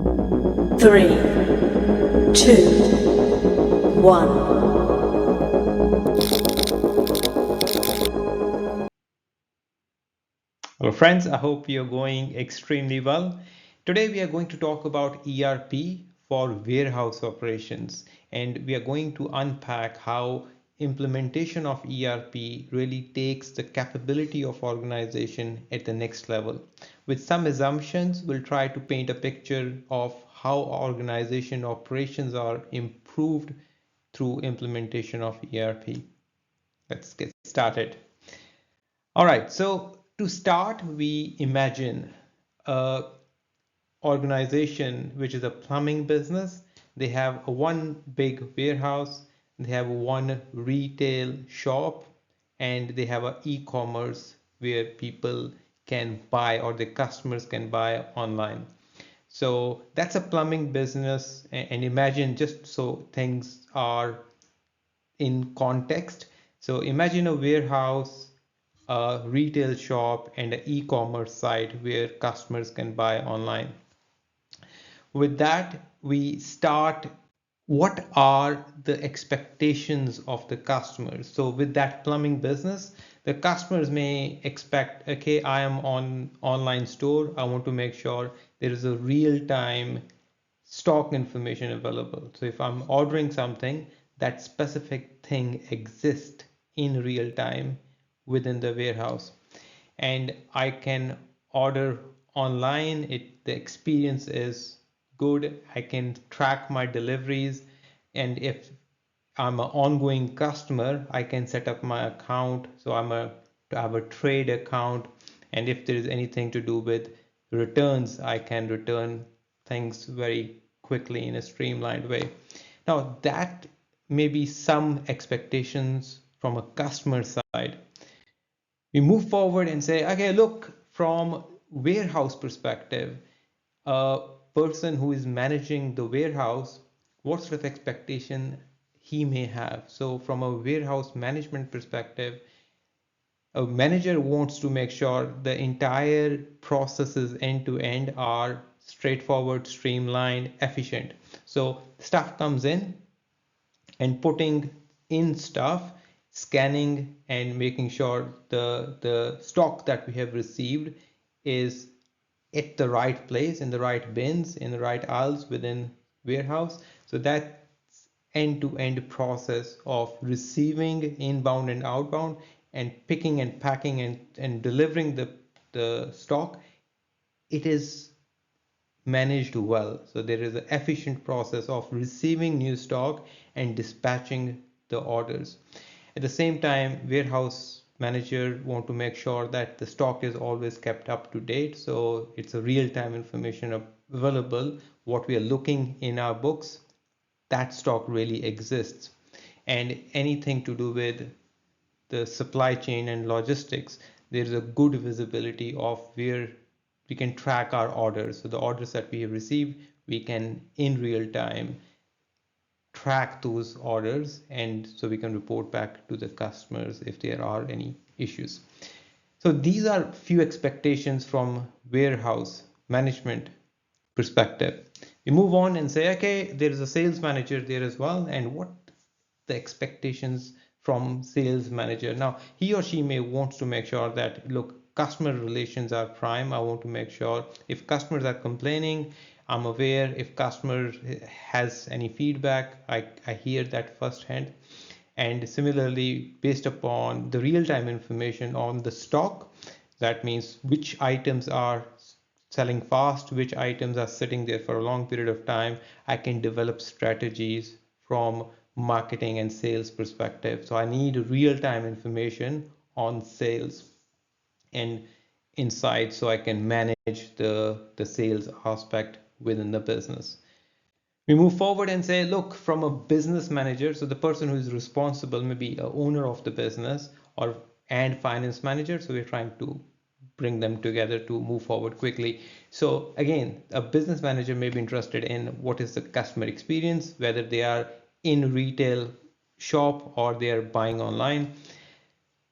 3, 2, 1. Hello friends, I hope you're going extremely well. Today we are going to talk about ERP for warehouse operations, and we are going to unpack how implementation of ERP really takes the capability of organization at the next level. With some assumptions, we'll try to paint a picture of how organization operations are improved through implementation of ERP. Let's get started. All right, so to start, we imagine a organization which is a plumbing business. They have one big warehouse, they have one retail shop, and they have an e-commerce where people can buy or the customers can buy online. So that's a plumbing business, and imagine just so things are in context. So imagine a warehouse, a retail shop, and an e-commerce site where customers can buy online. With that, we start what are the expectations of the customers. So with that plumbing business, the customers may expect, okay, I am on online store. I want to make sure there is a real-time stock information available. So if I'm ordering something, that specific thing exists in real time within the warehouse, and I can order online. The experience is good. I can track my deliveries, and if I'm an ongoing customer, I can set up my account. So to have a trade account, and if there is anything to do with returns, I can return things very quickly in a streamlined way. Now that may be some expectations from a customer side. We move forward and say, okay, look, from warehouse perspective, a person who is managing the warehouse, what sort of expectation he may have. So from a warehouse management perspective, a manager wants to make sure the entire processes end to end are straightforward, streamlined, efficient. So stuff comes in, and putting in stuff, scanning, and making sure the stock that we have received is at the right place, in the right bins, in the right aisles within warehouse. So that's end-to-end process of receiving inbound and outbound, and picking and packing and delivering the stock. It is managed well. So there is an efficient process of receiving new stock and dispatching the orders. At the same time, warehouse manager want to make sure that the stock is always kept up to date. So it's a real-time information available. What we are looking in our books, that stock really exists. And anything to do with the supply chain and logistics, there's a good visibility of where we can track our orders. So the orders that we have received, we can in real time track those orders, and so we can report back to the customers if there are any issues. So these are few expectations from warehouse management perspective. We move on and say, okay, there is a sales manager there as well, and what the expectations from sales manager. Now he or she may want to make sure that, look, customer relations are prime. I want to make sure if customers are complaining, I'm aware. If customer has any feedback, I hear that firsthand. And similarly, based upon the real-time information on the stock, that means which items are selling fast, which items are sitting there for a long period of time, I can develop strategies from marketing and sales perspective. So I need real-time information on sales and insights so I can manage the sales aspect within the business. We move forward and say, look, from a business manager, so the person who is responsible, maybe a owner of the business or and finance manager. So we're trying to bring them together to move forward quickly. So again, a business manager may be interested in what is the customer experience, whether they are in retail shop or they are buying online.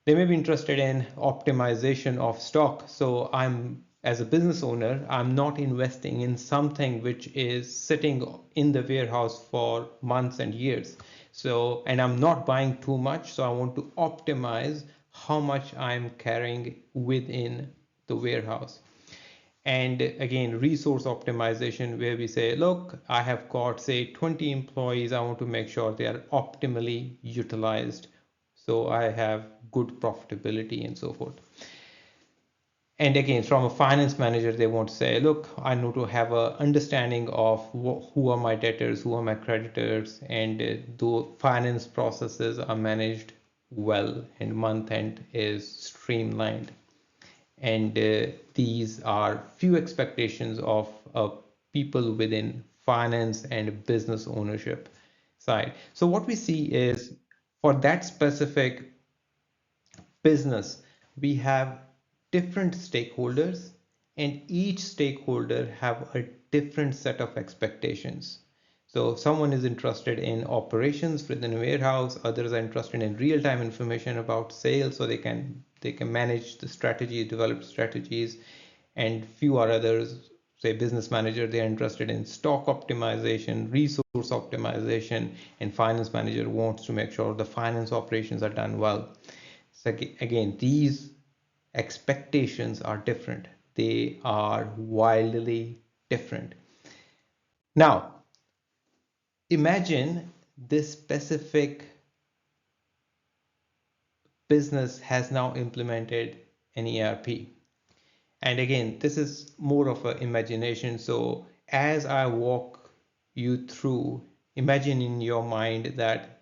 They may be interested in optimization of stock. So I'm as a business owner, I'm not investing in something which is sitting in the warehouse for months and years. So, and I'm not buying too much, so I want to optimize how much I'm carrying within the warehouse. And again, resource optimization, where we say, look, I have got, say, 20 employees. I want to make sure they are optimally utilized, so I have good profitability and so forth. And again, from a finance manager, they want to say, look, I need to have a understanding of who are my debtors, who are my creditors, and the finance processes are managed well, and month end is streamlined. And these are few expectations of people within finance and business ownership side. So what we see is, for that specific business, we have different stakeholders, and each stakeholder have a different set of expectations. So someone is interested in operations within a warehouse, others are interested in real-time information about sales, so they can manage the strategy, develop strategies, and few are others, say business manager, they are interested in stock optimization, resource optimization, and finance manager wants to make sure the finance operations are done well. So again, these expectations are different. They are wildly different. Now, imagine this specific business has now implemented an ERP. And again, this is more of an imagination. So as I walk you through, imagine in your mind that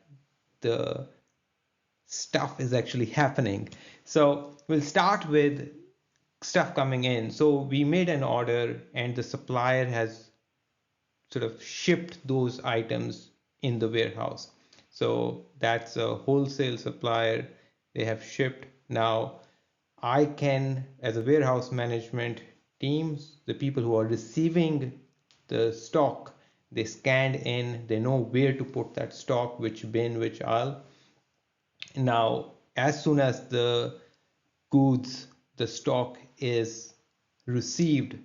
the stuff is actually happening. So we'll start with stuff coming in. So we made an order and the supplier has sort of shipped those items in the warehouse. So that's a wholesale supplier. They have shipped. Now I can, as a warehouse management teams, the people who are receiving the stock, they scanned in, they know where to put that stock, which bin, which aisle. Now, as soon as the goods, the stock is received,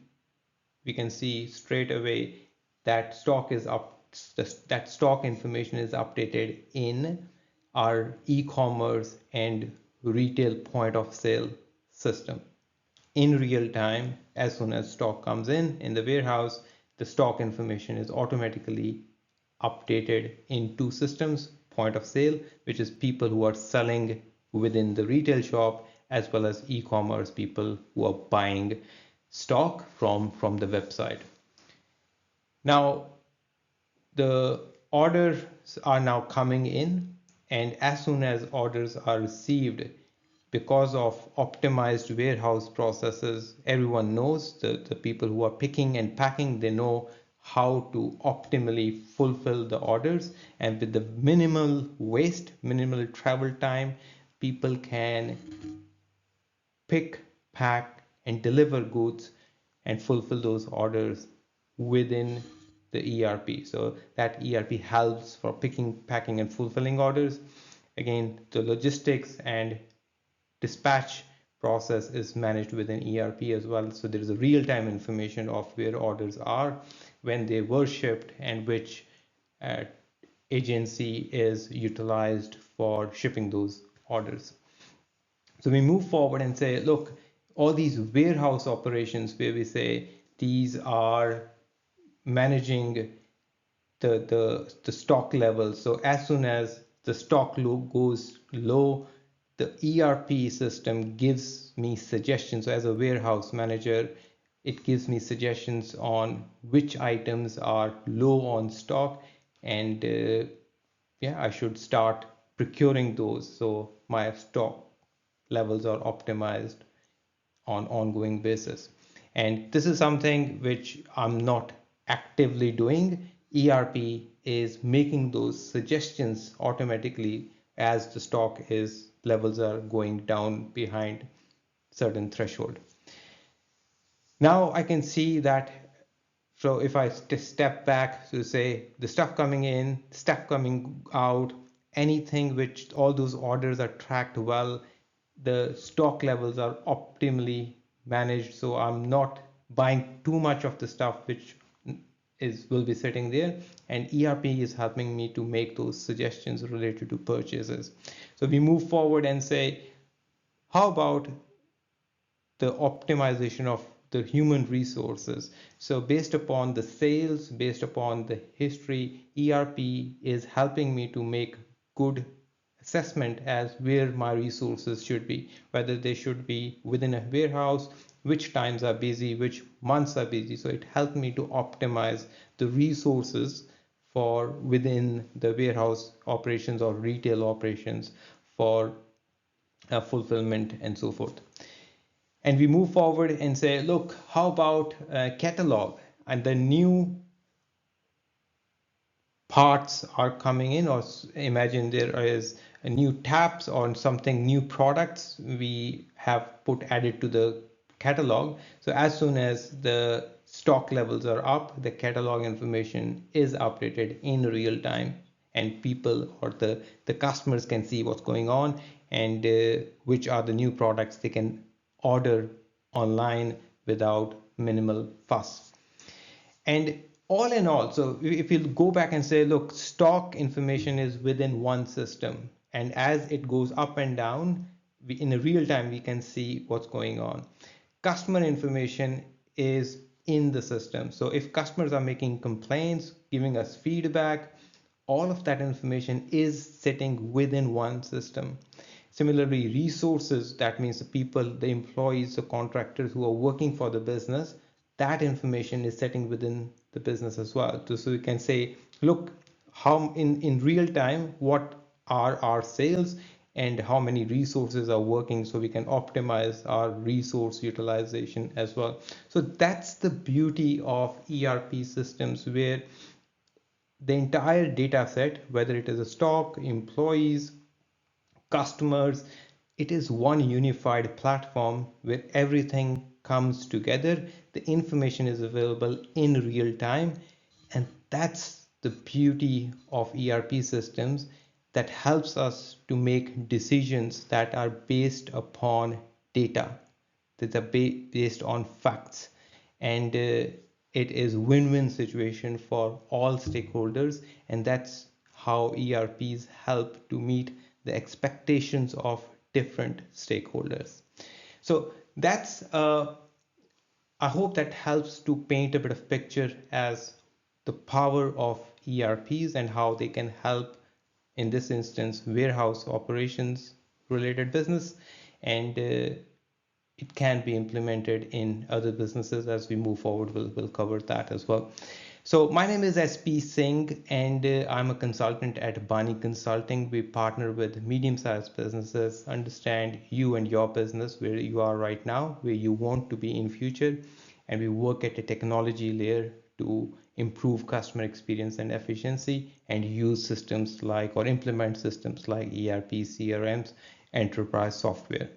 we can see straight away that stock is up, that stock information is updated in our e-commerce and retail point of sale system in real time. As soon as stock comes in the warehouse, the stock information is automatically updated in two systems: point of sale, which is people who are selling within the retail shop, as well as e-commerce people who are buying stock from the website. Now the orders are now coming in, and as soon as orders are received, because of optimized warehouse processes, everyone knows, the people who are picking and packing, they know how to optimally fulfill the orders, and with the minimal waste, minimal travel time, people can pick, pack, and deliver goods and fulfill those orders within the ERP. So that ERP helps for picking, packing, and fulfilling orders. Again, the logistics and dispatch process is managed within ERP as well. So there is a real-time information of where orders are, when they were shipped, and which uh, agency is utilized for shipping those orders. So we move forward and say, look, all these warehouse operations where we say these are managing the stock levels. So as soon as the stock goes low, the ERP system gives me suggestions. So as a warehouse manager, it gives me suggestions on which items are low on stock, and yeah, I should start procuring those so my stock levels are optimized on ongoing basis. And this is something which I'm not actively doing. ERP is making those suggestions automatically as the stock is levels are going down behind certain threshold. Now I can see that. So if I step back to say the stuff coming in, stuff coming out, anything which all those orders are tracked well, the stock levels are optimally managed, so I'm not buying too much of the stuff which is will be sitting there, and ERP is helping me to make those suggestions related to purchases. So we move forward and say, how about the optimization of the human resources? So based upon the sales, based upon the history, ERP is helping me to make good assessment as where my resources should be, whether they should be within a warehouse, which times are busy, which months are busy. So it helped me to optimize the resources for within the warehouse operations or retail operations for fulfillment and so forth. And we move forward and say, look, how about catalog? And the new parts are coming in, or imagine there is a new tabs or something, new products we have put added to the catalog. So as soon as the stock levels are up, the catalog information is updated in real time, and people or the customers can see what's going on, and which are the new products they can order online without minimal fuss. And all in all, so if you go back and say, look, stock information is within one system, and as it goes up and down, in a real time, we can see what's going on. Customer information is in the system. So if customers are making complaints, giving us feedback, all of that information is sitting within one system. Similarly, resources, that means the people, the employees, the contractors who are working for the business, that information is sitting within the business as well. So we can say, look, how in real time, what are our sales and how many resources are working, so we can optimize our resource utilization as well. So that's the beauty of ERP systems, where the entire data set, whether it is a stock, employees, customers, it is one unified platform where everything comes together. The information is available in real time, and that's the beauty of ERP systems, that helps us to make decisions that are based upon data, that are based on facts, and it is win-win situation for all stakeholders, and that's how ERPs help to meet the expectations of different stakeholders. So that's I hope that helps to paint a bit of picture as the power of ERPs and how they can help, in this instance, warehouse operations related business, and it can be implemented in other businesses. As we move forward, we'll cover that as well. So my name is SP Singh, and I'm a consultant at Bhani Consulting. We partner with medium-sized businesses, understand you and your business, where you are right now, where you want to be in future, and we work at a technology layer to improve customer experience and efficiency, and use systems like, or implement systems like ERP, CRMs, enterprise software.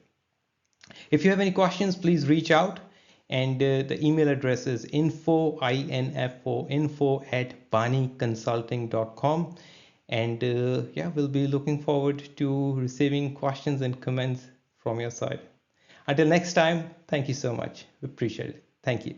If you have any questions, please reach out. And the email address is info@bhaniconsulting.com. And yeah, we'll be looking forward to receiving questions and comments from your side. Until next time, thank you so much. We appreciate it. Thank you.